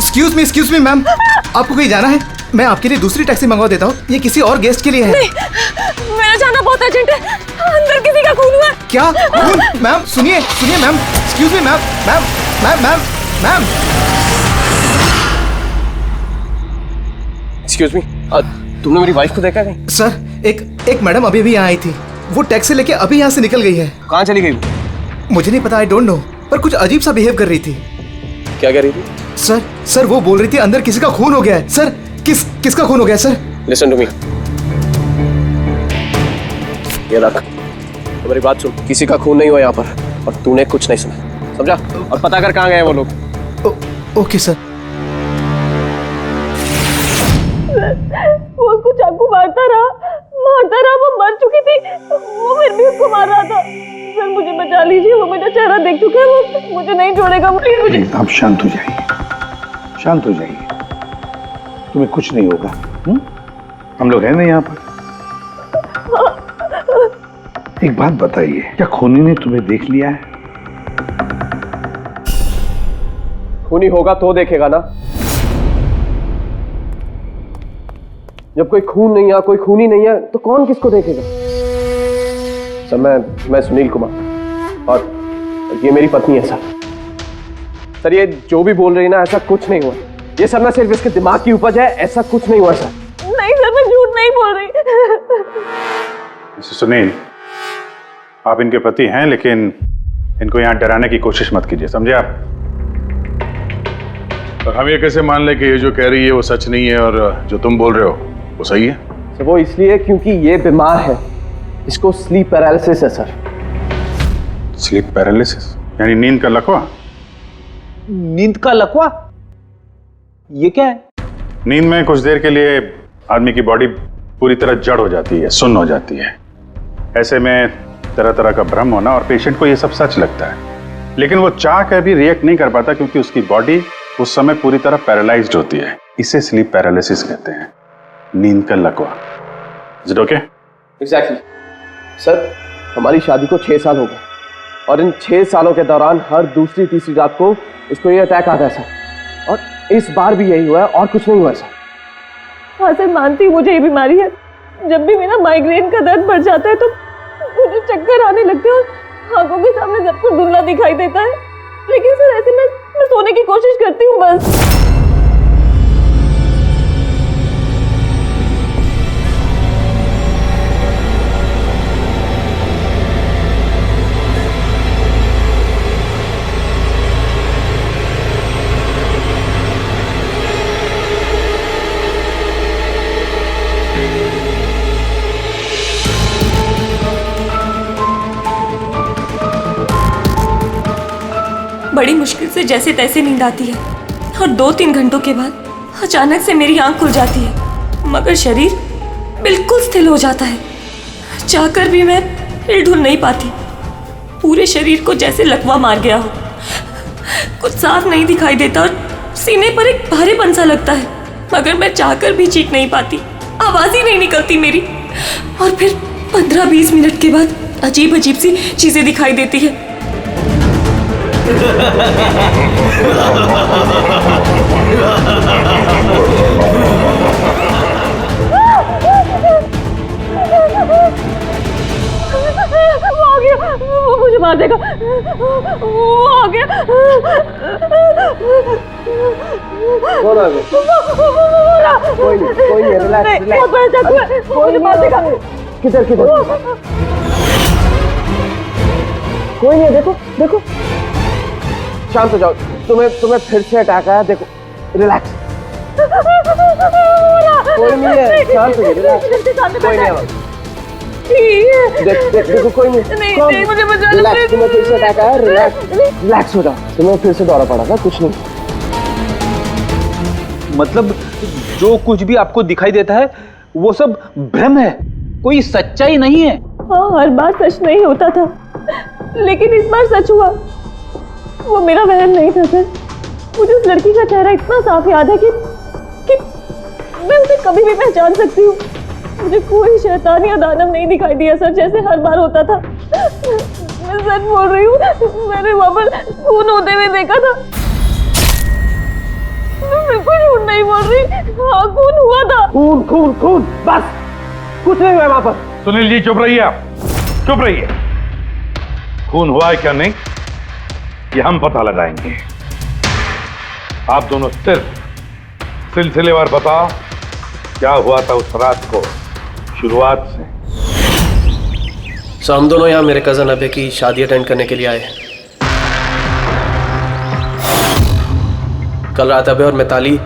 Excuse me ma'am, आपको कहीं जाना है? मैं आपके लिए दूसरी टैक्सी मंगवा देता हूँ, ये किसी और गेस्ट के लिए है। नहीं, मेरा जाना बहुत अर्जेंट है, अंदर किसी का खून हुआ। क्या खून? मैम सुनिए ma'am, excuse me ma'am, ma'am. Excuse me, तुमने मेरी वाइफ को देखा नहीं? सर एक मैडम अभी भी यहाँ आई थी, वो टैक्सी लेके अभी यहाँ से निकल गई है। कहाँ चली गई? मुझे नहीं पता, आई डोंट नो, पर कुछ अजीब सा बिहेव कर रही थी। क्या कह रही थी? सर वो बोल रही थी अंदर किसी का खून हो गया है। सर किसका खून हो गया सर? लिसन टू मी, ये रख, मेरी बात सुन, किसी का खून नहीं हुआ यहाँ पर, और तूने कुछ नहीं सुना, समझा? और पता कर कहाँ गए वो लोग। Okay sir. वो उसको चाकू मारता रहा, वो मर चुकी थी, वो फिर भी उसको मार रहा था। सर मुझे बचा लीजिए, वो मेरा चेहरा देख चुका है, वो मुझे नहीं छोड़ेगा, प्लीज मुझे। आप शांत हो जाइए, तुम्हें कुछ नहीं होगा। हम लोग हैं ना यहाँ पर। एक बात बताइए, क्या खूनी ने तुम्हें देख लिया है? खूनी होगा तो देखेगा ना। जब कोई खून नहीं है, कोई खूनी नहीं है, तो कौन किसको देखेगा? सर मैं सुनील कुमार, और ये मेरी पत्नी है सर। ये जो भी बोल रही है ना, ऐसा कुछ नहीं हुआ। ये सब ना सिर्फ इसके दिमाग की उपज है, ऐसा कुछ नहीं हुआ सर। नहीं सर, मैं झूठ नहीं बोल रही। मिस्टर सुनील, आप इनके पति हैं, लेकिन इनको यहाँ डराने की कोशिश मत कीजिए, समझे आप? और हम ये कैसे मान ले कि ये जो कह रही है वो सच नहीं है, और जो तुम बोल रहे हो वो सही है? सर वो इसलिए क्योंकि ये बीमार है, इसको स्लीप पैरालिसिस है सर। स्लीप पैरालिसिस यानी नींद का लकवा? नींद का लकवा? ये क्या है? नींद में कुछ देर के लिए आदमी की बॉडी पूरी तरह जड़ हो जाती है, सुन्न हो जाती है। ऐसे में तरह तरह का भ्रम होना, और पेशेंट को ये सब सच लगता है, लेकिन वो चाह कर भी रिएक्ट नहीं कर पाता, क्योंकि उसकी बॉडी उस समय पूरी तरह पैरालाइज्ड होती है। इसे स्लीप पैरालिसिस कहते हैं, नींद का लकवा। Is it okay? Exactly sir, हमारी शादी को 6 साल हो गए, और इन 6 सालों के दौरान हर दूसरी तीसरी रात को इसको ये अटैक आता है सर, और इस बार भी यही हुआ है, और कुछ नहीं हुआ सर। हाँ सर, मानती हूँ मुझे ये बीमारी है। जब भी मेरा माइग्रेन का दर्द बढ़ जाता है तो मुझे चक्कर आने लगते हैं, और आंखों के सामने सब कुछ धुंधला दिखाई देता है। लेकिन सर ऐसे में मैं सोने की कोशिश करती हूँ बस। बड़ी मुश्किल से जैसे तैसे नींद आती है, और 2-3 घंटों के बाद अचानक से मेरी आंख खुल जाती है, मगर शरीर बिल्कुल स्थिर हो जाता है। चाहकर भी मैं हिल-डुल नहीं पाती, पूरे शरीर को जैसे लकवा मार गया हो। कुछ साफ नहीं दिखाई देता, और सीने पर एक भारीपन सा लगता है, मगर मैं चाहकर भी चीख नहीं पाती, आवाज ही नहीं निकलती मेरी। और फिर 15-20 मिनट के बाद अजीब अजीब सी चीजें दिखाई देती है। वो आ गया, वो मुझे मार देगा, वो आ गया। कौन आ गया? कोई नहीं, रिलैक्स। बहुत बड़ा चाकू है, वो मुझे मार देगा। किधर? कोई नहीं है, देखो। शांत हो जाओ, तुम्हें फिर से अटैक आया, देखो, रिलैक्स। कोई नहीं है, शांत हो जाओ, रिलैक्स। कोई नहीं है, देखो कोई नहीं, मुझे बचा लो, रिलैक्स। तुम्हें फिर से अटैक आया, रिलैक्स हो जाओ। तुम्हें फिर से दौरा पड़ा था, कुछ नहीं। मतलब जो कुछ भी आपको दिखाई देता है वो सब भ्रम है, कोई सच्चाई नहीं है। हाँ, हर बार सच नहीं होता था, लेकिन इस बार सच हुआ। वो मेरा वहम नहीं था सर। मुझे उस लड़की का चेहरा इतना साफ याद है कि मैं उसे कभी भी पहचान सकती हूँ। मुझे कोई शैतान या दानव नहीं दिखाई दिया सर, जैसे हर बार होता था। मैं सच बोल रही हूँ, मैंने वहाँ पर खून होते हुए देखा था। नहीं बोल रही। हाँ, खून हुआ था। खून खून खून, बस कुछ नहीं हुआ वहां पर। सुनील जी चुप रहिए, आप चुप रहिए। खून हुआ है क्या नहीं ये हम पता लगाएंगे। आप दोनों सिर्फ सिलसिलेवार बताओ क्या हुआ था उस रात को, शुरुआत से। सो हम दोनों यहाँ मेरे कजन अभय की शादी अटेंड करने के लिए आए हैं। कल रात अभय और मिताली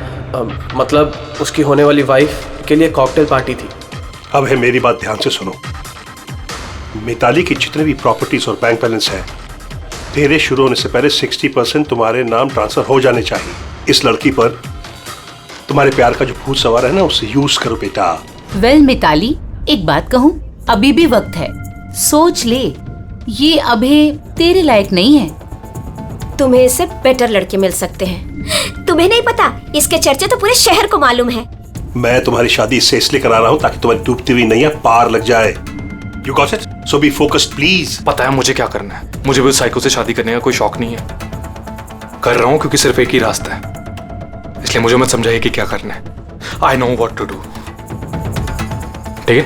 मतलब उसकी होने वाली वाइफ के लिए कॉकटेल पार्टी थी। अब है मेरी बात ध्यान से सुनो। मिताली की जितने भी प्रॉपर्टीज और बैंक बैलेंस है तेरे शुरू होने से पहले 60% तुम्हारे नाम ट्रांसफर हो जाने चाहिए। इस लड़की पर तुम्हारे प्यार का जो भूत सवार है ना उसे यूज करो बेटा। वेल मिताली, एक बात कहूँ, अभी भी वक्त है, सोच ले। ये अभी तेरे लायक नहीं है। तुम्हें इससे बेटर लड़के मिल सकते हैं। तुम्हें नहीं पता, इसके चर्चे तो पूरे शहर को मालूम है। मैं तुम्हारी शादी इससे इसलिए करा रहा हूँ ताकि तुम्हारी डूबती हुई नैया पार लग जाए। You got it? So be focused please. पता है मुझे क्या करना है। मुझे भी उस साइको से शादी करने का कोई शौक नहीं है। कर रहा हूं क्योंकि सिर्फ एक ही रास्ता है, इसलिए मुझे मत समझाइए कि क्या करना है। I know what to do. ठीक है?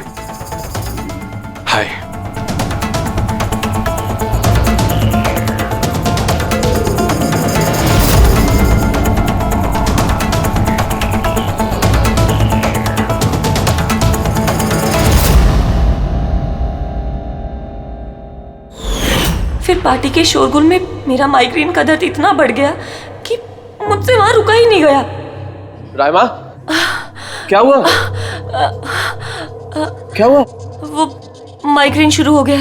हाय। फिर पार्टी के शोरगुल में मेरा माइग्रेन का दर्द इतना बढ़ गया कि मुझसे वहां रुका ही नहीं गया। रायमा, क्या हुआ? क्या हुआ? वो माइग्रेन शुरू हो गया।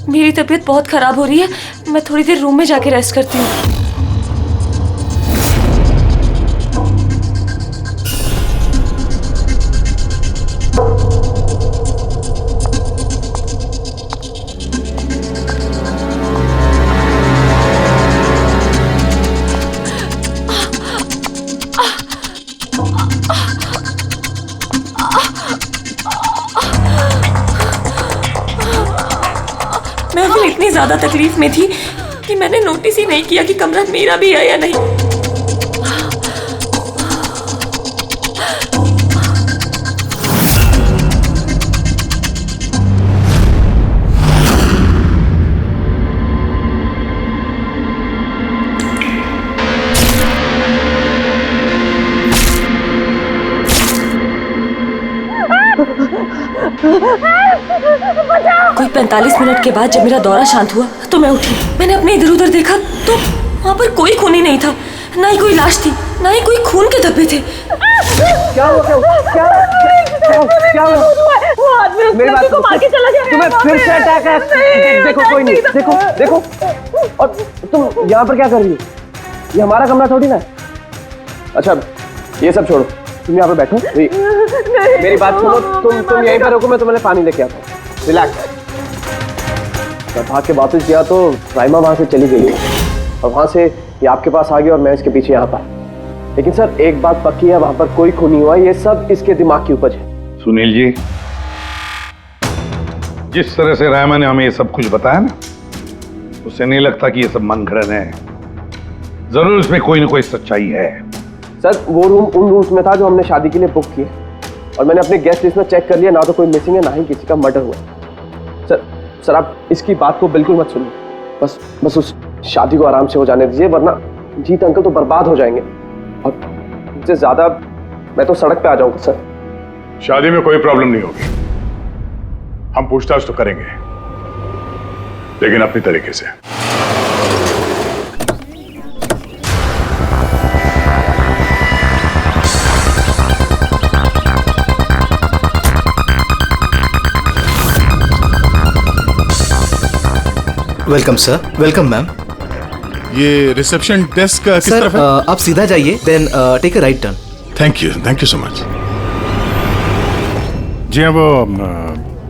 मेरी तबीयत बहुत खराब हो रही है। मैं थोड़ी देर रूम में जाके रेस्ट करती हूँ। मैं अभी इतनी ज्यादा तकलीफ में थी कि मैंने नोटिस ही नहीं किया कि कमरा मेरा भी है या नहीं। कोई 45 मिनट के बाद जब मेरा दौरा शांत हुआ तो मैं उठी। मैंने अपने इधर उधर देखा तो वहाँ पर कोई खून ही नहीं था, ना ही कोई लाश थी, ना ही कोई खून के धब्बे थे। क्या हुआ? क्या हुआ? मेरी बात सुनो, तुम्हें फिर से अटैक है। देखो कोई नहीं, देखो। और तुम यहाँ पर क्या कर रही हो? ये हमारा कमरा थोड़ी ना है। अच्छा ये सब छोड़ो, तुम यहाँ पे बैठो। मेरी बात सुनो, तुम यहीं पर रुको, मैं तुम्हें पानी लेके आता हूँ। रिलैक्स। मैं भाग के वापस गया तो राइमा वहां से चली गई और वहां से ये आपके पास आ गया और मैं इसके पीछे यहाँ पर। लेकिन सर एक बात पक्की है, वहां पर कोई खून नहीं हुआ। ये सब इसके दिमाग की उपज है। सुनील जी, जिस तरह से रायमा ने हमें ये सब कुछ बताया ना, उससे नहीं लगता कि ये सब मन घड़न है। जरूर इसमें कोई ना कोई सच्चाई है। सर वो रूम उन रूम्स में था जो हमने शादी के लिए बुक किए और मैंने अपने गेस्ट लिस्ट में चेक कर लिया, ना तो कोई मिसिंग है ना ही किसी का मर्डर हुआ। सर आप इसकी बात को बिल्कुल मत सुनिए। बस उस शादी को आराम से हो जाने दीजिए, वरना जीत अंकल तो बर्बाद हो जाएंगे और इससे ज्यादा मैं तो सड़क पे आ जाऊंगा। सर शादी में कोई प्रॉब्लम नहीं होगी, हम पूछताछ तो करेंगे लेकिन अपनी तरीके से। Welcome sir. Welcome ma'am. ये रिसेप्शन डेस्क किस सर तरफ है? आप सीधा जाइए, then take a right turn. Thank you so much. जी हाँ, वो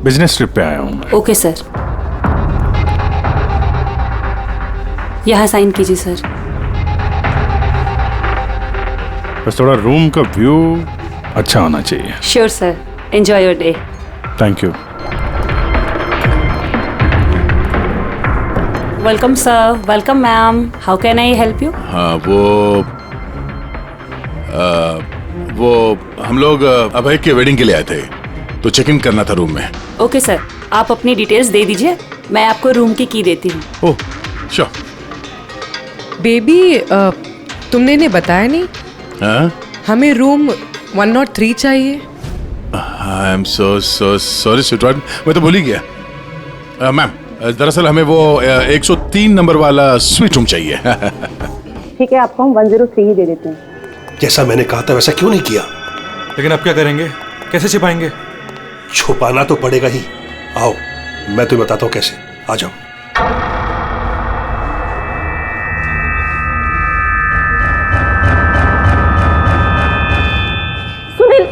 बिजनेस ट्रिप पे आया हूँ। ओके सर, यहाँ साइन कीजिए सर। बस थोड़ा रूम का व्यू अच्छा होना चाहिए। Sure sir, enjoy your day. Thank you. Welcome sir. Welcome ma'am. How can I help you? हाँ, वो वो हम लोग अभय के वेडिंग के लिए आए थे, तो चेक इन करना था रूम में। ओके सर, आप अपनी डिटेल्स दे दीजिए, मैं आपको रूम की देती हूँ। Oh sure. बेबी तुमने इन्हें बताया नहीं? हाँ? हमें रूम 103 चाहिए। I am so sorry sweetheart, मैं तो भूल ही गया। मैम दरअसल हमें वो 103 नंबर वाला स्वीट रूम चाहिए। ठीक है, आपको हम 103 ही दे देते हैं। जैसा मैंने कहा था वैसा क्यों नहीं किया? लेकिन अब क्या करेंगे, कैसे छिपाएंगे? छुपाना तो पड़ेगा ही। आओ मैं तुम्हें बताता हूँ कैसे। आ जाओ। सुनील,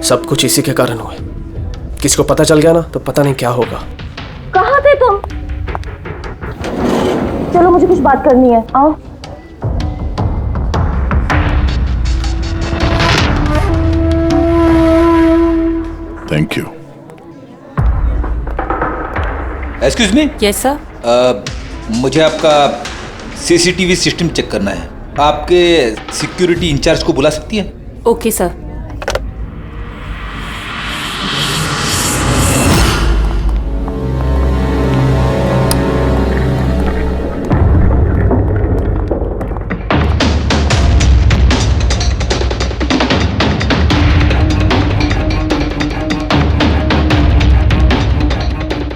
सब कुछ इसी के कारण हुआ। किसी को पता चल गया ना तो पता नहीं क्या होगा। कहाँ थे तुम? चलो मुझे कुछ बात करनी है, आओ। Thank you. Excuse me. Yes sir. मुझे आपका सीसीटीवी सिस्टम चेक करना है। आपके सिक्योरिटी इंचार्ज को बुला सकती है? Okay sir.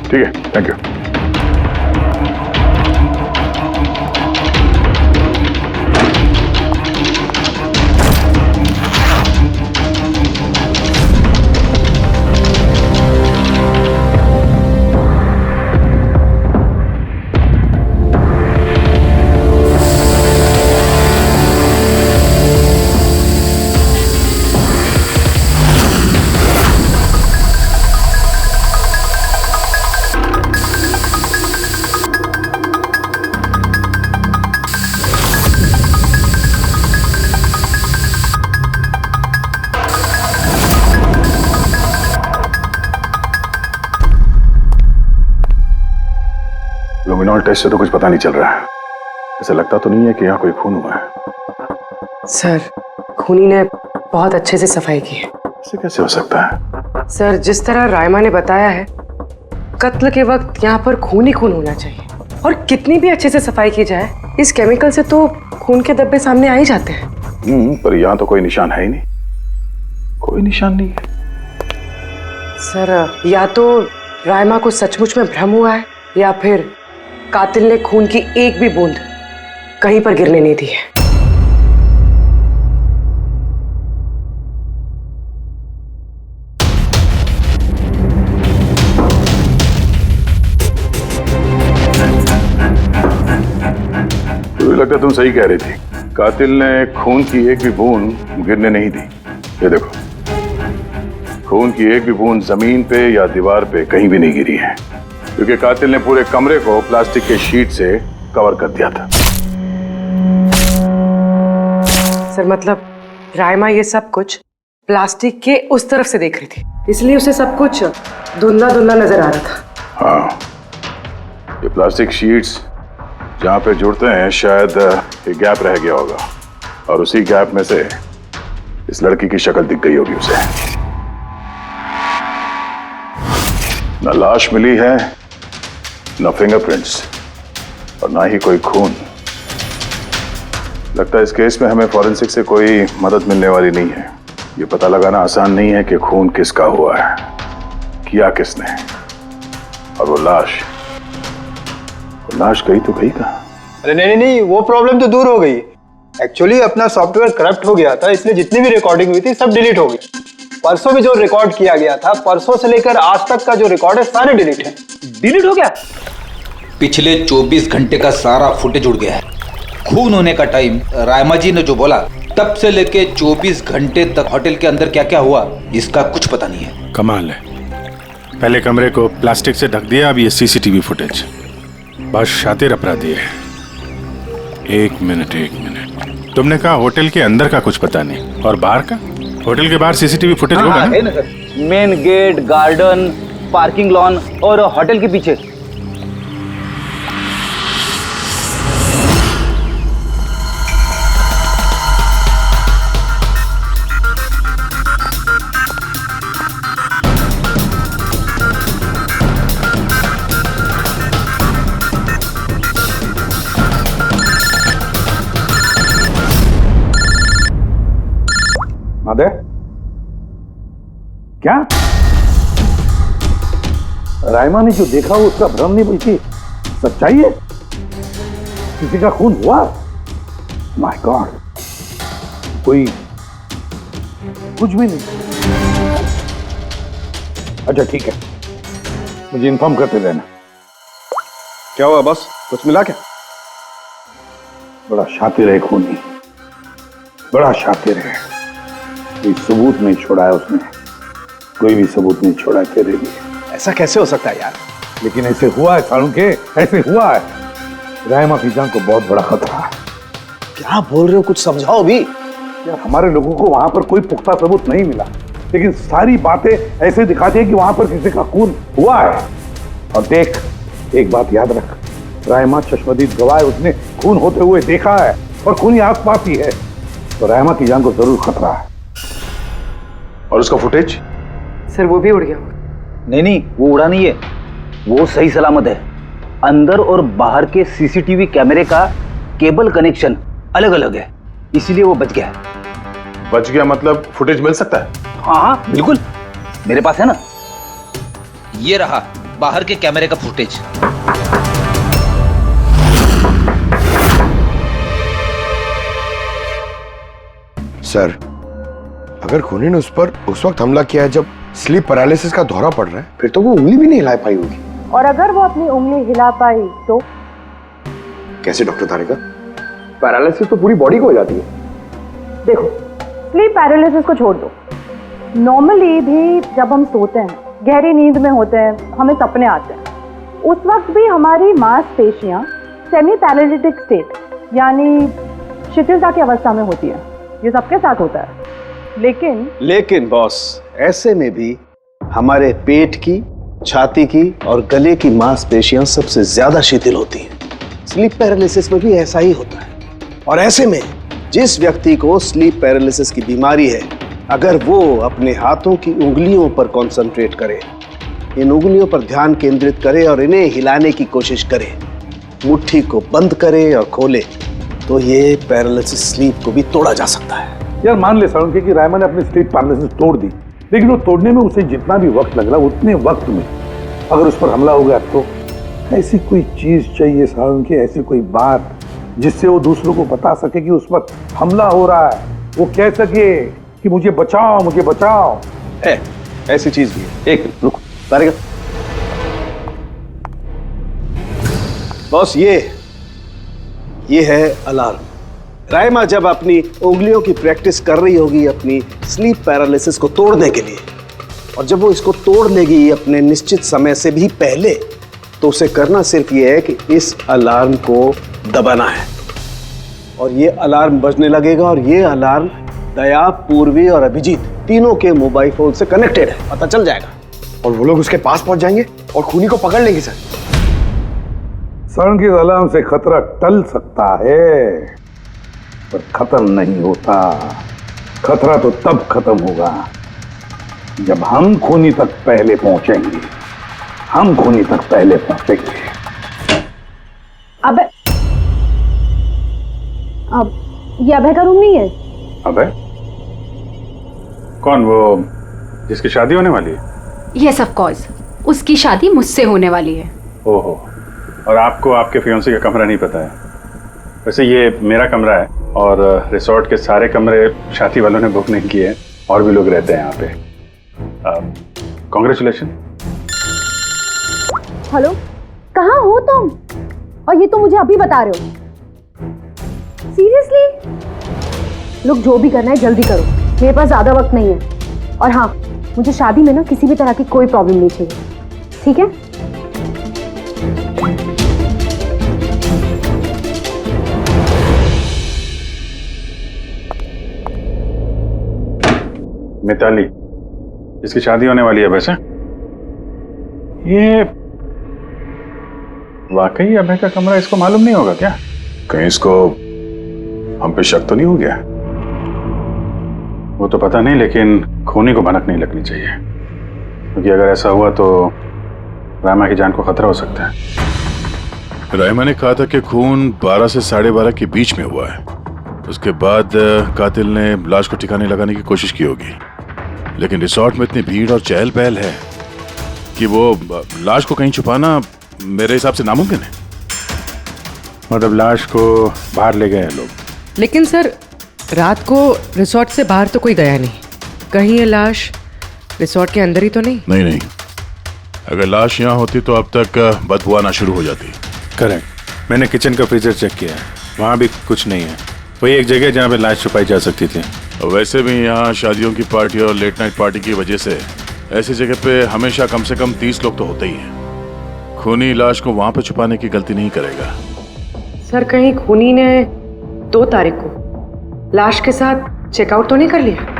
ठीक है, थैंक यू। लुमिनॉल टेस्ट से तो कुछ पता नहीं चल रहा है। ऐसा लगता तो नहीं है कि यहाँ कोई खून हुआ है। सर खूनी ने बहुत अच्छे से सफाई की है। ऐसे कैसे हो सकता है? सर जिस तरह रायमा ने बताया है, कत्ल के वक्त यहाँ पर खून ही खून होना चाहिए। और कितनी भी अच्छे से सफाई की जाए, इस केमिकल से तो खून के धब्बे सामने आ ही जाते हैं। पर यहाँ तो कोई निशान है ही नहीं। कोई निशान नहीं है। सर या तो रायमा को सचमुच में भ्रम हुआ है, या फिर कातिल ने खून की एक भी बूंद कहीं पर गिरने नहीं दी है। मुझे लगता तुम सही कह रही थी। कातिल ने खून की एक भी बूंद गिरने नहीं दी। ये देखो, खून की एक भी बूंद जमीन पे या दीवार पे कहीं भी नहीं गिरी है, क्योंकि कातिल ने पूरे कमरे को प्लास्टिक के शीट से कवर कर दिया था। सर मतलब रायमा ये सब कुछ प्लास्टिक के उस तरफ से देख रही थी, इसलिए उसे सब कुछ धुंधला धुंधला नजर आ रहा था। हाँ, ये प्लास्टिक शीट्स जहाँ पे जुड़ते हैं शायद एक गैप रह गया होगा, और उसी गैप में से इस लड़की की शक्ल दिख गई होगी उसे। न लाश मिली है, न फिंगरप्रिंट्स, और ना ही कोई खून। लगता है इस केस में हमें फॉरेंसिक से कोई मदद मिलने वाली नहीं है। ये पता लगाना आसान नहीं है कि खून किसका हुआ है, किया किसने, और वो लाश गई तो गई कहाँ? अरे नहीं, वो प्रॉब्लम तो दूर हो गई। एक्चुअली अपना सॉफ्टवेयर करप्ट हो गया था, इसलिए जितनी भी रिकॉर्डिंग हुई थी सब डिलीट हो गई। परसों भी जो रिकॉर्ड किया गया था, परसों से लेकर आज तक का जो रिकॉर्ड है सारे डिलीट है। डिलीट हो गया? पिछले 24 घंटे का सारा फुटेज उड़ गया है। खून होने का टाइम रायमा जी ने जो बोला, तब से लेके 24 घंटे तक होटल के अंदर क्या क्या हुआ इसका कुछ पता नहीं है। कमाल है, पहले कमरे को प्लास्टिक से ढक दिया, अब ये सीसीटीवी फुटेज। बस शातिर अपराधी है। एक मिनट, तुमने कहा होटल के अंदर का कुछ पता नहीं, और बाहर का? होटल के बाहर सीसीटीवी फुटेज होगा ना? है ना sir, main gate, garden, parking lawn और होटल के पीछे। अदे क्या रायमा ने जो देखा वो उसका भ्रम नहीं बल्कि सच्चाई है? किसी का खून हुआ? माय गॉड, कोई कुछ भी नहीं। अच्छा ठीक है, मुझे इन्फॉर्म करते रहना। क्या हुआ बॉस, कुछ मिला क्या? बड़ा शातिर है खूनी, बड़ा शातिर है। कोई सबूत नहीं छोड़ा है उसने, कोई भी सबूत नहीं छोड़ा तेरे लिए। ऐसा कैसे हो सकता है यार? लेकिन ऐसे हुआ है सालुंके, ऐसे हुआ है। रायमा की जान को बहुत बड़ा खतरा है। क्या बोल रहे हो, कुछ समझाओ भी। यार हमारे लोगों को वहां पर कोई पुख्ता सबूत नहीं मिला, लेकिन सारी बातें ऐसे दिखाती है कि वहां पर किसी का खून हुआ है। और देख, एक बात याद रख, रायमा चश्मदीद गवाह है, उसने खून होते हुए देखा है और खूनी आसपास ही है, तो रायमा की जान को जरूर खतरा है। और उसका फुटेज? सर वो भी उड़ गया। नहीं, वो उड़ा नहीं है, वो सही सलामत है। अंदर और बाहर के सीसीटीवी कैमरे का केबल कनेक्शन अलग अलग है, इसीलिए वो बच गया है। बच गया मतलब फुटेज मिल सकता है? हाँ बिल्कुल, मेरे पास है ना। ये रहा बाहर के कैमरे का फुटेज। सर, अगर खूनी ने उस पर उस वक्त हमला किया है जब स्लीप पैरालिसिस का दौरा पड़ रहा है, फिर तो वो उंगली भी नहीं हिला पाई होगी। और अगर वो अपनी उंगली हिला पाई तो? कैसे डॉक्टर तारिका? पैरालिसिस तो पूरी बॉडी को हो जाती है। देखो, स्लीप पैरालिसिस को छोड़ दो, नॉर्मली भी जब हम सोते हैं, गहरी नींद में होते हैं, हमें सपने आते हैं, उस वक्त भी हमारी मांसपेशियां सेमी पैरालिटिक स्टेट यानी शिथिलता की अवस्था में होती है। ये सबके साथ होता है। लेकिन बॉस, ऐसे में भी हमारे पेट की, छाती की और गले की मांसपेशियां सबसे ज्यादा शिथिल होती हैं। स्लीप पैरालिसिस में भी ऐसा ही होता है। और ऐसे में जिस व्यक्ति को स्लीप पैरालिसिस की बीमारी है, अगर वो अपने हाथों की उंगलियों पर कंसंट्रेट करे, इन उंगलियों पर ध्यान केंद्रित करे और इन्हें हिलाने की कोशिश करे, मुट्ठी को बंद करे और खोले, तो ये पैरालिसिस स्लीप को भी तोड़ा जा सकता है। यार मान ले सालुंके कि रायमा ने अपनी स्लीप पैरालिसिस तोड़ दी, लेकिन वो तोड़ने में उसे जितना भी वक्त लग रहा, उतने वक्त में अगर उस पर हमला हो गया तो ऐसी कोई चीज चाहिए सालुंके, ऐसी कोई बात जिससे वो दूसरों को बता सके कि उस पर हमला हो रहा है, वो कह सके कि मुझे बचाओ, मुझे बचाओ। है, ऐसी चीज भी है। एक रुक तारिका। बॉस, ये है अलार्म। रायमा जब अपनी उंगलियों की प्रैक्टिस कर रही होगी अपनी स्लीप पैरालिसिस को तोड़ने के लिए, और जब वो इसको तोड़ लेगी अपने निश्चित समय से भी पहले, तो उसे करना सिर्फ ये है कि इस अलार्म को दबाना है, और ये अलार्म बजने लगेगा। और ये अलार्म दया, पूर्वी और अभिजीत तीनों के मोबाइल फोन से कनेक्टेड है, पता चल जाएगा। और वो लोग उसके पास पहुंच जाएंगे और खूनी को पकड़ लेंगे। सर की अलार्म से खतरा टल सकता है, पर खत्म नहीं होता। खतरा तो तब खत्म होगा जब हम खूनी तक पहले पहुंचेंगे। हम खूनी तक पहले पहुंचेंगे। अब ये अभय का रूम नहीं है? अभय? कौन, वो जिसकी शादी होने वाली है? यस ऑफ कोर्स, उसकी शादी मुझसे होने वाली है। ओहो, और आपको आपके फियांसे का कमरा नहीं पता है? वैसे ये मेरा कमरा है और रिसोर्ट के सारे कमरे शादी वालों ने बुक नहीं किए हैं, और भी लोग रहते हैं यहाँ पे। कॉन्ग्रेचुलेशन। हेलो, कहाँ हो तुम? और ये तो मुझे अभी बता रहे हो? सीरियसली? लोग जो भी करना है जल्दी करो, मेरे पास ज्यादा वक्त नहीं है। और हाँ, मुझे शादी में ना किसी भी तरह की कोई प्रॉब्लम नहीं चाहिए, ठीक है? मिताली, जिसकी शादी होने वाली है, वैसे ये वाकई अभय का कमरा इसको मालूम नहीं होगा क्या? कहीं इसको हम पे शक तो नहीं हो गया? वो तो पता नहीं, लेकिन खूनी को भनक नहीं लगनी चाहिए, क्योंकि अगर ऐसा हुआ तो रायमा की जान को खतरा हो सकता है। रायमा ने कहा था कि खून 12 से 12:30 के बीच में हुआ है। उसके बाद कातिल ने लाश को ठिकाने लगाने की कोशिश की होगी, लेकिन रिसोर्ट में इतनी भीड़ और चहल पहल है कि वो लाश को कहीं छुपाना मेरे हिसाब से नामुमकिन है। मतलब लाश को बाहर ले गए हैं लोग? लेकिन सर, रात को रिसोर्ट से बाहर तो कोई गया नहीं। कहीं ये लाश रिसोर्ट के अंदर ही तो नहीं? नहीं, अगर लाश यहाँ होती तो अब तक बदबू आना शुरू हो जाती। करेक्ट। मैंने किचन का फ्रीजर चेक किया है, वहाँ भी कुछ नहीं है। वही एक जगह जहाँ पे लाश छुपाई जा सकती थी। और वैसे भी यहाँ शादियों की पार्टी और लेट नाइट पार्टी की वजह से ऐसी जगह पे हमेशा कम से कम 30 लोग तो होते ही हैं। खूनी लाश को वहाँ पे छुपाने की गलती नहीं करेगा। सर, कहीं खूनी ने 2 तारीख को लाश के साथ चेकआउट तो नहीं कर लिया?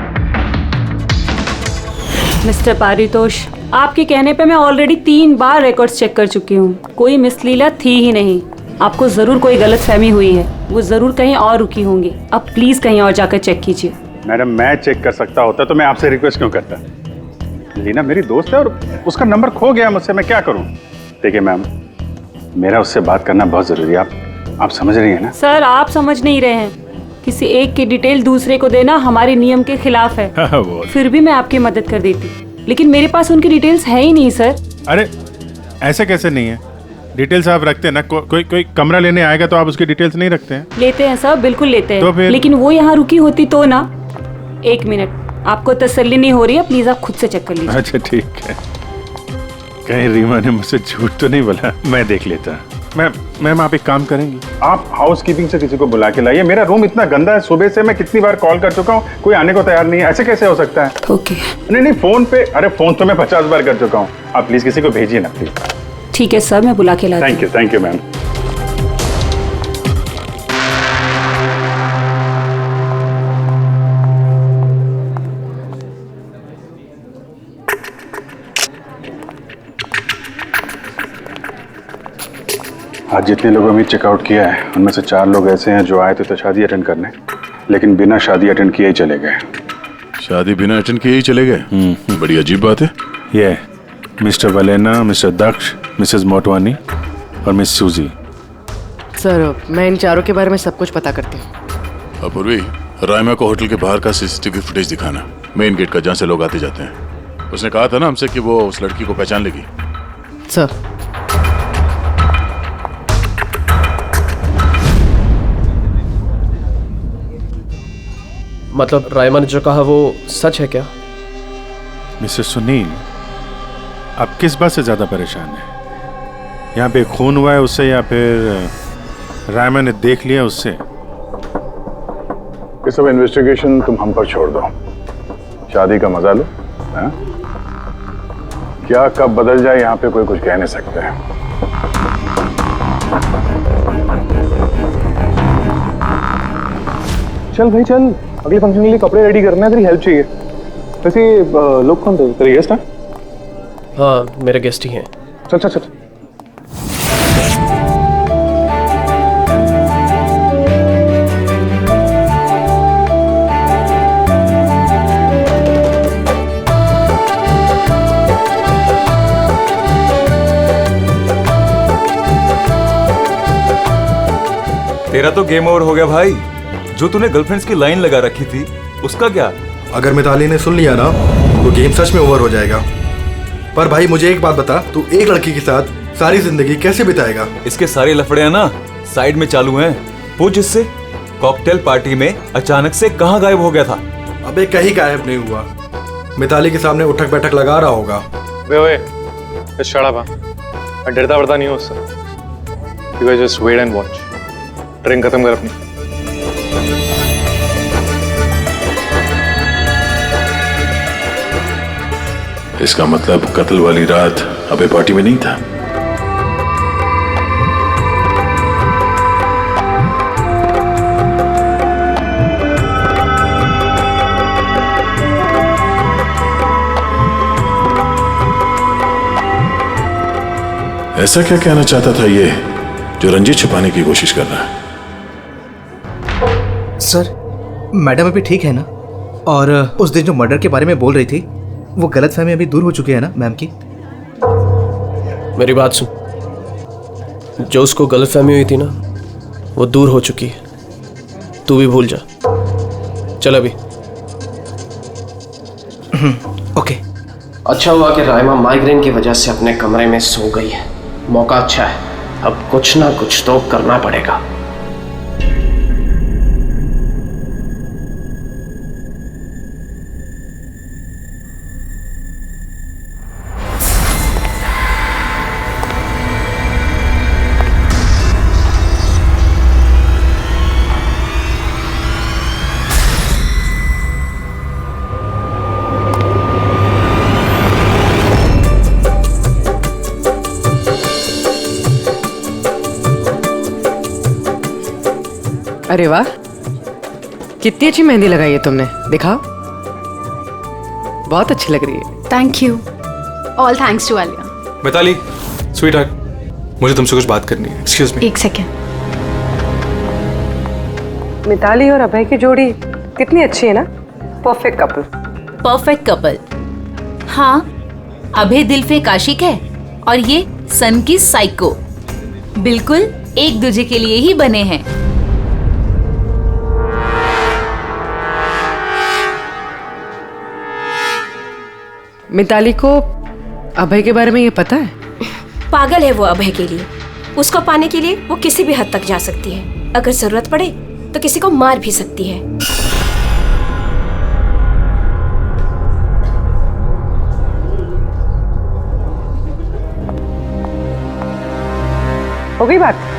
मिस्टर पारितोष, आपके कहने पे मैं ऑलरेडी 3 बार रिकॉर्ड्स चेक कर चुकी हूँ। कोई मिसलीला थी ही नहीं। आपको जरूर कोई गलतफहमी हुई है, वो जरूर कहीं और रुकी होंगी। अब प्लीज कहीं और जाकर चेक कीजिए। मैडम, मैं चेक कर सकता होता तो मैं आपसे रिक्वेस्ट क्यों करता? लीना मेरी दोस्त है और उसका नंबर खो गया मुझसे, मैं क्या करूं? देखिए मैम, मेरा उससे बात करना बहुत जरूरी है। आप समझ रही हैं ना? सर, आप समझ नहीं रहे हैं। किसी एक की डिटेल दूसरे को देना हमारे नियम के खिलाफ है। फिर भी मैं आपकी मदद कर देती, लेकिन मेरे पास उनकी डिटेल्स है ही नहीं सर। अरे ऐसे कैसे नहीं है? डिटेल्स आप रखते हैं ना। कोई कमरा लेने आएगा तो आप उसकी डिटेल्स नहीं रखते हैं? लेते हैं सर, बिल्कुल लेते हैं। तो फिर? लेकिन वो यहाँ रुकी होती तो ना। 1 मिनट, आपको तसल्ली नहीं हो रही है, प्लीज आप खुद से चेक कर लीजिए। अच्छा ठीक है। कहीं रीमा ने मुझसे झूठ तो नहीं बोला? मैं देख लेता। मैम आप एक काम करेंगी, आप हाउसकीपिंग से किसी को बुला के लाइए। मेरा रूम इतना गंदा है, सुबह से मैं कितनी बार कॉल कर चुका हूँ, कोई आने को तैयार नहीं है। ऐसे कैसे हो सकता है? ओके। नहीं, फोन पे, अरे फोन तो मैं 50 बार कर चुका हूँ। आप प्लीज किसी को भेजिए ना प्लीज। ठीक है सर, मैं बुला के लाती हूँ। Thank you ma'am. आज जितने लोगों ने चेकआउट किया है उनमें से 4 लोग ऐसे हैं जो आए थे तो शादी अटेंड करने, लेकिन बिना शादी अटेंड किए ही चले गए। शादी बिना अटेंड किए ही चले गए? बड़ी अजीब बात है। ये मिस्टर वलेना, मिस्टर दक्ष, मिसेस मोटवानी और मिस सूजी। सर, मैं इन चारों के बारे में सब कुछ पता करती हूँ। अपूर्वी, रायमा को होटल के बाहर का सीसीटीवी फुटेज दिखाना, मेन गेट का, जहाँ से लोग आते जाते हैं। उसने कहा था ना हमसे कि वो उस लड़की को पहचान लेगी। सर, मतलब रायमा ने जो कहा वो सच है क्या? मिस्टर सुनील, आप किस बात से ज्यादा परेशान हैं? यहाँ पे खून हुआ है उससे या फिर रायमा ने देख लिया उससे? ये सब इन्वेस्टिगेशन तुम हम पर छोड़ दो, शादी का मजा लो। हाँ? क्या कब बदल जाए यहाँ पे कोई कुछ कह नहीं सकते हैं। चल भाई चल, अगले फंक्शन के लिए कपड़े रेडी करना है, तेरी हेल्प चाहिए। वैसे लोग कौन थे? तेरे गेस्ट हैं? हाँ, मेरे गेस्ट ही हैं। चल चल चल। तेरा तो गेम ओवर हो गया भाई। जो तूने गर्लफ्रेंड्स की लाइन लगा रखी थी उसका क्या? अगर मिताली ने सुन लिया ना तो गेम सच में ओवर हो जाएगा। पर भाई मुझे एक बात बता, तू एक लड़की के साथ सारी जिंदगी कैसे बिताएगा? इसके सारे लफड़े ना साइड में चालू हैं। वो जिससे कॉकटेल पार्टी में अचानक से कहाँ गायब हो गया था? अबे कहीं गायब नहीं हुआ, मिताली के सामने उठक बैठक लगा रहा होगा। वे शट अप। मैं डरता वरता नहीं हूँ उससे। You guys just wait and watch. Drink खत्म कर अपनी। इसका मतलब कत्ल वाली रात अबे पार्टी में नहीं था। ऐसा क्या कहना चाहता था ये जो रंजित छुपाने की कोशिश कर रहा है? सर, मैडम अभी ठीक है ना? और उस दिन जो मर्डर के बारे में बोल रही थी वो गलतफहमी अभी दूर हो चुकी है ना मैम की? मेरी बात सुन, जो उसको गलतफहमी हुई थी ना वो दूर हो चुकी है। तू भी भूल जा। चल अभी। ओके। अच्छा हुआ कि राइमा माइग्रेन की वजह से अपने कमरे में सो गई है। मौका अच्छा है, अब कुछ ना कुछ तो करना पड़ेगा। अरे वाह, कितनी अच्छी मेहंदी लगाई है तुमने, दिखाओ। बहुत अच्छी लग रही है। Thank you. All thanks to Alia. Mitali, sweetheart, मुझे तुमसे कुछ बात करनी है। Excuse me. एक सेकेंड। मिताली और अभय की जोड़ी कितनी अच्छी है ना, परफेक्ट कपल। Perfect couple. हाँ, अभय दिल पे आशिक है और ये सन की साइको। बिल्कुल एक दूसरे के लिए ही बने हैं। मिताली को अभय के बारे में ये पता है? पागल है वो अभय के लिए। उसको पाने के लिए वो किसी भी हद तक जा सकती है। अगर जरूरत पड़े तो किसी को मार भी सकती है। हो गई बात?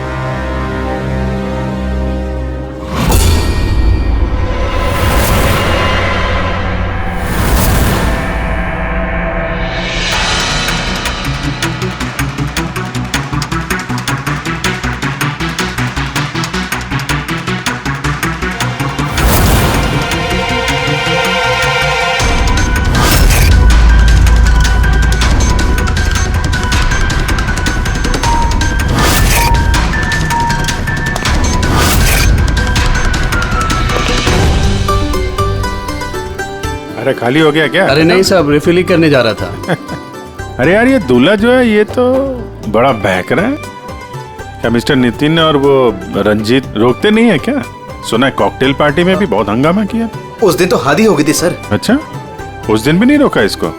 अरे खाली हो गया क्या? अरे नहीं साहब, रिफिल ही करने जा रहा था। अरे यार ये दूल्हा जो है ये तो बड़ा बहक रहा है। क्या मिस्टर नितिन और वो रंजीत रोकते नहीं है क्या? सुना है कॉकटेल पार्टी में भी बहुत हंगामा किया। उस दिन तो हादी हो गई थी सर। अच्छा, उस दिन भी नहीं रोका इसको?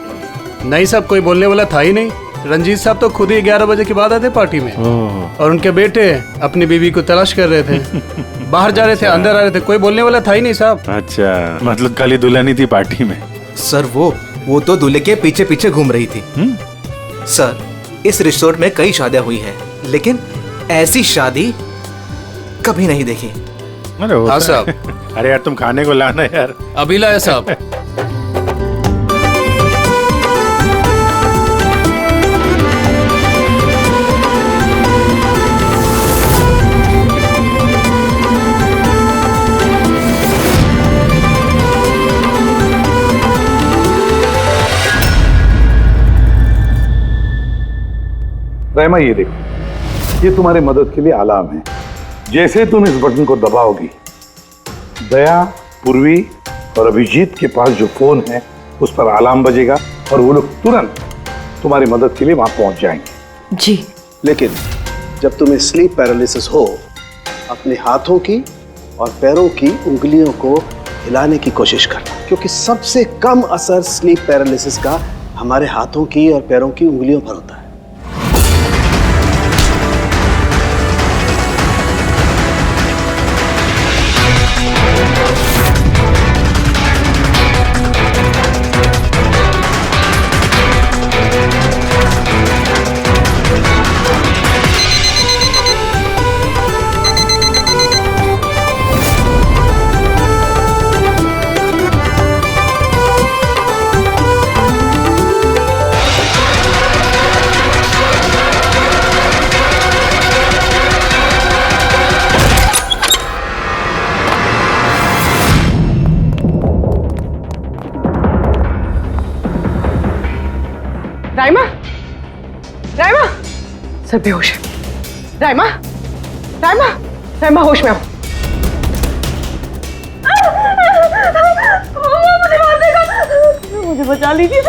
नहीं साहब, कोई बोलने वाला था ही नहीं। रंजीत साहब तो खुद ही 11 बजे के बाद आते पार्टी में, और उनके बेटे अपनी बीवी को तलाश कर रहे थे। बाहर जा रहे थे, अंदर आ रहे थे, कोई बोलने वाला था ही नहीं साहब। अच्छा, मतलब खाली दुल्हन ही थी पार्टी में? सर वो तो दूल्हे के पीछे पीछे घूम रही थी। सर, इस रिसोर्ट में कई शादियां हुई हैं, लेकिन ऐसी शादी कभी नहीं देखी। अरे हाँ साहब। अरे यार तुम खाने को लाना यार। अभी लाया साहब। रहमा ये देखो, ये तुम्हारी मदद के लिए अलार्म है। जैसे तुम इस बटन को दबाओगी, दया, पूर्वी और अभिजीत के पास जो फोन है उस पर अलार्म बजेगा और वो लोग तुरंत तुम्हारी मदद के लिए वहां पहुंच जाएंगे। जी। लेकिन जब तुम्हें स्लीप पैरालिसिस हो, अपने हाथों की और पैरों की उंगलियों को हिलाने की कोशिश करना, क्योंकि सबसे कम असर स्लीप पैरालिसिस का हमारे हाथों की और पैरों की उंगलियों पर होता है। राइमा, राइमा, सर बेहोश है। राइमा, राइमा, राइमा होश में आओ। मुझे मार देगा। मुझे बचा लीजिए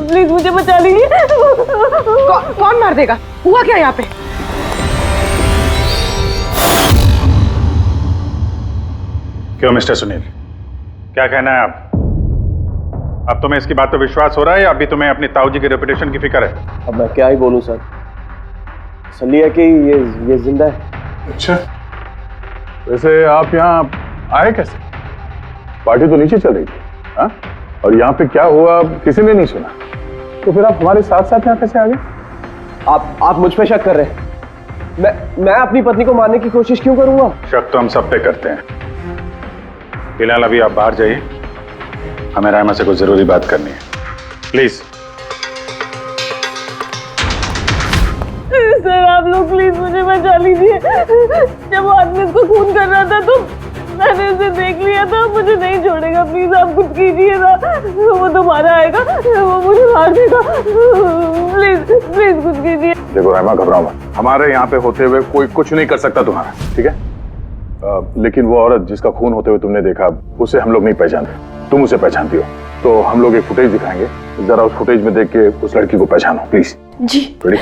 प्लीज, मुझे बचा लीजिए। कौन मार देगा? हुआ क्या यहाँ पे? क्यों मिस्टर सुनील, क्या कहना है आप? अब तुम्हें इसकी बात पे विश्वास हो रहा है या अभी तुम्हें अपनी ताऊ जी की रेपुटेशन की फिक्र है? अब मैं क्या ही बोलूं सर, तसल्ली है कि ये जिंदा है। अच्छा, वैसे आप यहाँ आए कैसे? पार्टी तो नीचे चल रही थी, हाँ? और यहाँ पे क्या हुआ किसी ने नहीं सुना, तो फिर आप हमारे साथ साथ यहाँ कैसे आ गए? आप मुझ पे शक कर रहे हैं? मैं अपनी पत्नी को मारने की कोशिश क्यों करूंगा? शक तो हम सब पे करते हैं। फिलहाल अभी आप बाहर जाइए, हमें रायमा से कुछ जरूरी बात करनी है, प्लीज। सर आप लोग प्लीज मुझे बचा लीजिए। जब वो आदमी उसको खून कर रहा था तो मैंने उसे देख लिया था, मुझे नहीं छोड़ेगा, प्लीज आप कुछ कीजिए ना। वो दोबारा आएगा, वो मुझे मार देगा, प्लीज प्लीज कुछ कीजिए। देखो रायमा, घबराओ मत, हमारे यहाँ पे होते हुए कोई कुछ नहीं कर सकता तुम्हारा, ठीक है? लेकिन वो औरत जिसका खून होते हुए तुमने देखा, उसे हम लोग नहीं पहचानते, तुम उसे पहचानती हो, तो हम लोग एक फुटेज दिखाएंगे, जरा उस फुटेज में देख के उस लड़की को पहचानो प्लीज। जी। रेडी?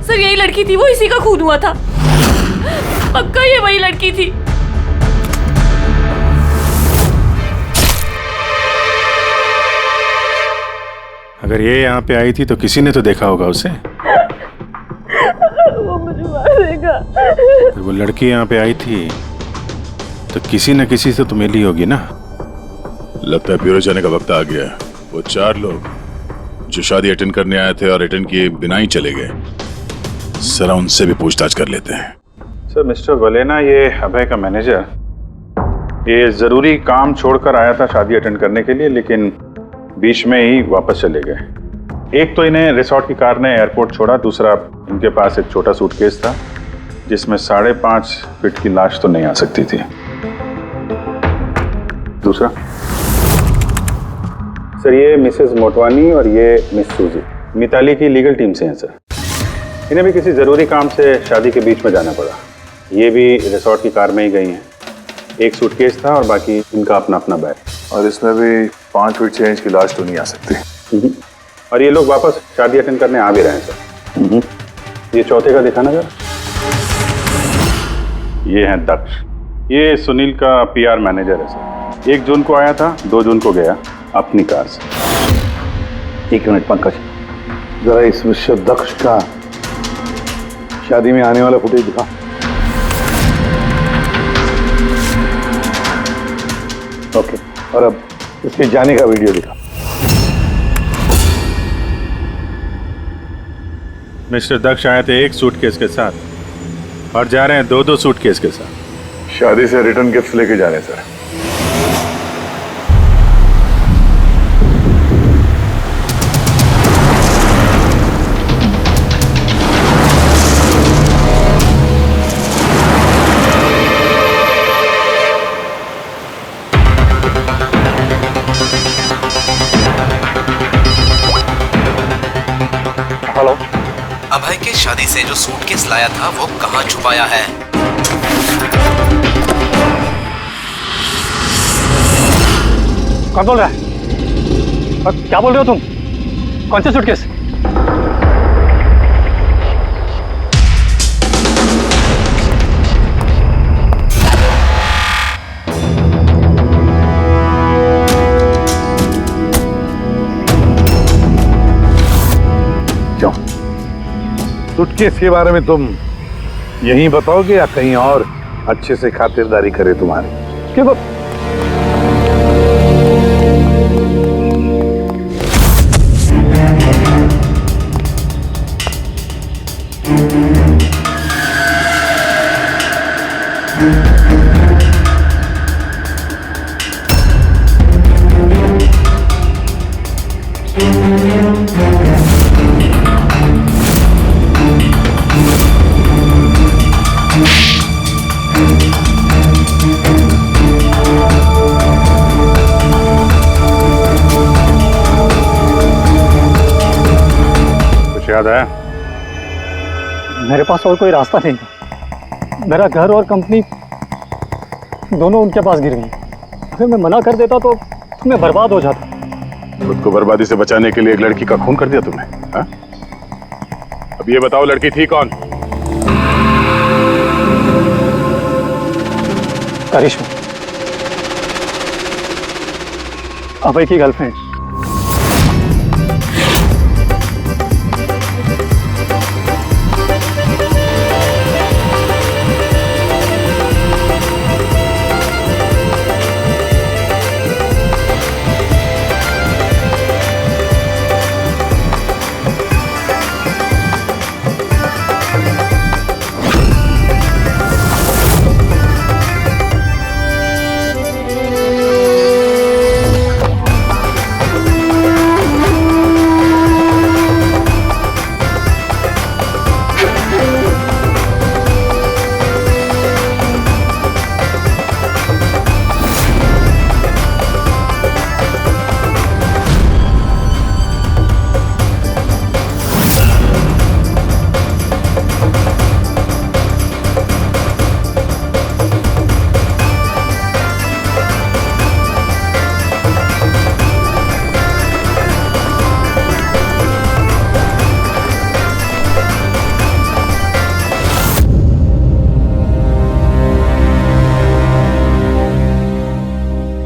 सर यही लड़की थी, वो इसी का खून हुआ था, पक्का ये वही लड़की थी। अगर ये यहाँ पे आई थी तो किसी ने तो देखा होगा उसे। वो मुझे मार देगा। अगर वो लड़की यहाँ पे आई थी तो किसी न किसी से तो मिली होगी ना। लगता है ब्यूरो जाने का वक्त आ गया। वो 4 लोग जो शादी अटेंड करने आए थे और अटेंड किए बिना ही चले गए, जरा उनसे भी पूछताछ कर लेते हैं। सर मिस्टर वलेना, ये अभय का मैनेजर, ये जरूरी काम छोड़कर आया था शादी अटेंड करने के लिए, लेकिन बीच में ही वापस चले गए। एक तो इन्हें रिसोर्ट की कार ने एयरपोर्ट छोड़ा, दूसरा इनके पास एक छोटा सूटकेस था जिसमें 5.5 फीट की लाश तो नहीं आ सकती थी। दूसरा सर, ये मिसेस मोटवानी और ये मिस सूजी मिताली की लीगल टीम से हैं सर। इन्हें भी किसी ज़रूरी काम से शादी के बीच में जाना पड़ा। ये भी रिसोर्ट की कार में ही गई हैं। एक सूटकेस था और बाकी इनका अपना अपना बैग। और इसमें भी 5 फीट से इंच की लाश तो नहीं आ सकती। और ये लोग वापस शादी अटेंड करने आ भी रहे हैं सर। ये चौथे का दिखाना सर। ये है दक्ष, ये सुनील का PR मैनेजर है सर। 1 जून को आया था, 2 जून को गया अपनी कार से। 1 मिनट पंकज, जरा इस मिस्टर दक्ष का शादी में आने वाला फुटेज दिखा। ओके, और अब इसके जाने का वीडियो दिखा। मिस्टर दक्ष आए थे 1 सूटकेस के साथ और जा रहे हैं 2-2 सूटकेस के साथ। शादी से रिटर्न गिफ्ट लेके जा रहे हैं सर। हेलो, अभय के शादी से जो सूटकेस लाया था वो कहाँ छुपाया है? कौन बोल रहा है? और क्या बोल रहे हो तुम? कौन से सूटकेस? क्यों? सूटकेस के बारे में तुम यहीं बताओगे या कहीं और अच्छे से खातिरदारी करे तुम्हारी? क्यों? याद है? मेरे पास और कोई रास्ता नहीं था। मेरा घर और कंपनी दोनों उनके पास गिर गई। अगर मैं मना कर देता तो मैं बर्बाद हो जाता। खुद को बर्बादी से बचाने के लिए एक लड़की का खून कर दिया तुमने, हाँ? अब ये बताओ लड़की थी कौन? करिश्मा, अभय की गर्लफ्रेंड।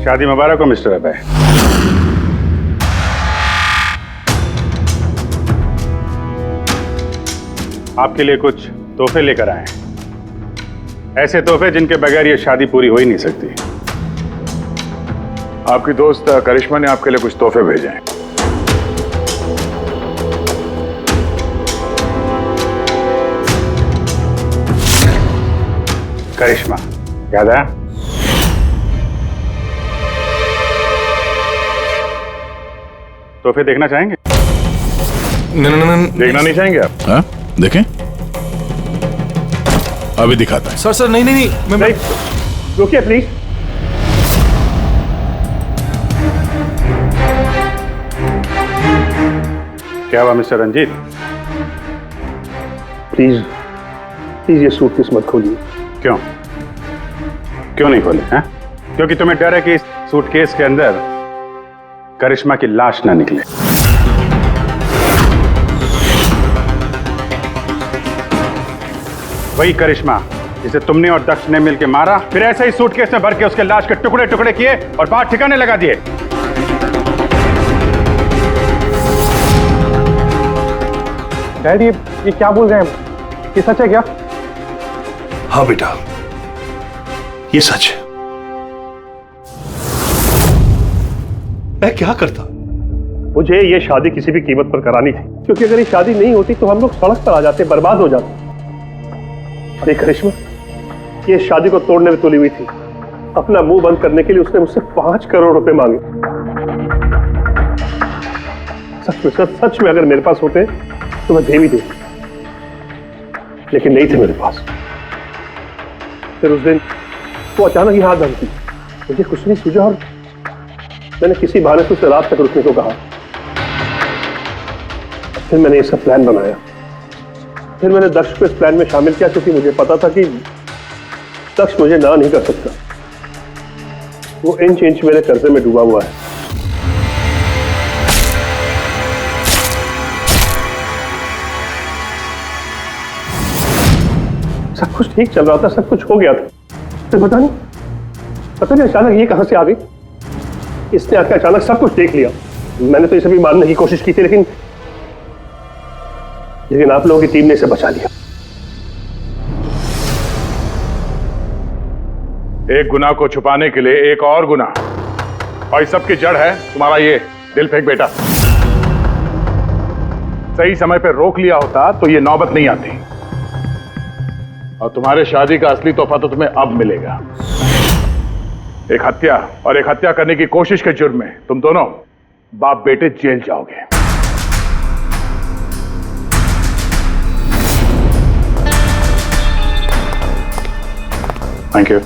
शादी मुबारक हो मिस्टर अभय। आपके लिए कुछ तोहफे लेकर आए हैं, ऐसे तोहफे जिनके बगैर ये शादी पूरी हो ही नहीं सकती। आपकी दोस्त करिश्मा ने आपके लिए कुछ तोहफे भेजे हैं। करिश्मा, याद आया? तोहफे देखना चाहेंगे? देखना नहीं चाहेंगे आप? हाँ, देखें। अभी दिखाता है। सर नहीं नहीं नहीं, मैं रुकिए प्लीज। क्या हुआ मिस्टर रंजीत? प्लीज प्लीज ये सूटकेस मत खोलिए। क्यों? क्यों नहीं खोले? हैं? क्योंकि तुम्हें डर है कि इस सूटकेस के अंदर करिश्मा की लाश ना निकले। वही करिश्मा जिसे तुमने और दक्ष ने मिलकर मारा, फिर ऐसे ही सूटकेस में भर के उसके लाश के टुकड़े टुकड़े किए और बाहर ठिकाने लगा दिए। डैडी, ये क्या बोल रहे हैं? ये सच है क्या? हाँ बेटा, ये सच है। मैं क्या करता? मुझे ये शादी किसी भी कीमत पर करानी थी, क्योंकि अगर ये शादी नहीं होती तो हम लोग सड़क पर आ जाते, बर्बाद हो जाते। अरे करिश्मा, ये शादी को तोड़ने में तुली हुई थी। अपना मुंह बंद करने के लिए उसने मुझसे 5 करोड़ रुपए मांगे। सच में अगर मेरे पास होते तो मैं दे भी देता, लेकिन नहीं थे मेरे पास। फिर उस दिन वो अचानक ही हाथ धमकी, मुझे कुछ नहीं सूझा और मैंने किसी बहाने से उसे रात तक रुकने को कहा। फिर मैंने ये सब प्लान बनाया। फिर मैंने दक्ष को इस प्लान में शामिल किया, क्योंकि मुझे पता था कि दक्ष मुझे ना नहीं कर सकता। वो इंच इंच मेरे कर्जे में डूबा हुआ है। सब कुछ ठीक चल रहा था, सब कुछ हो गया था। तो पता नहीं अचानक ये कहां से आ गई। इसने आकर अचानक सब कुछ देख लिया। मैंने तो इसे भी मारने की कोशिश की थी, लेकिन आप लोगों की टीम ने इसे बचा लिया। एक गुनाह को छुपाने के लिए एक और गुनाह, और इस सब की जड़ है तुम्हारा ये दिल फेंक बेटा। सही समय पर रोक लिया होता तो ये नौबत नहीं आती, और तुम्हारे शादी का असली तोहफा तो तुम्हें अब मिलेगा। एक हत्या और एक हत्या करने की कोशिश के जुर्म में तुम दोनों बाप बेटे जेल जाओगे। Thank you.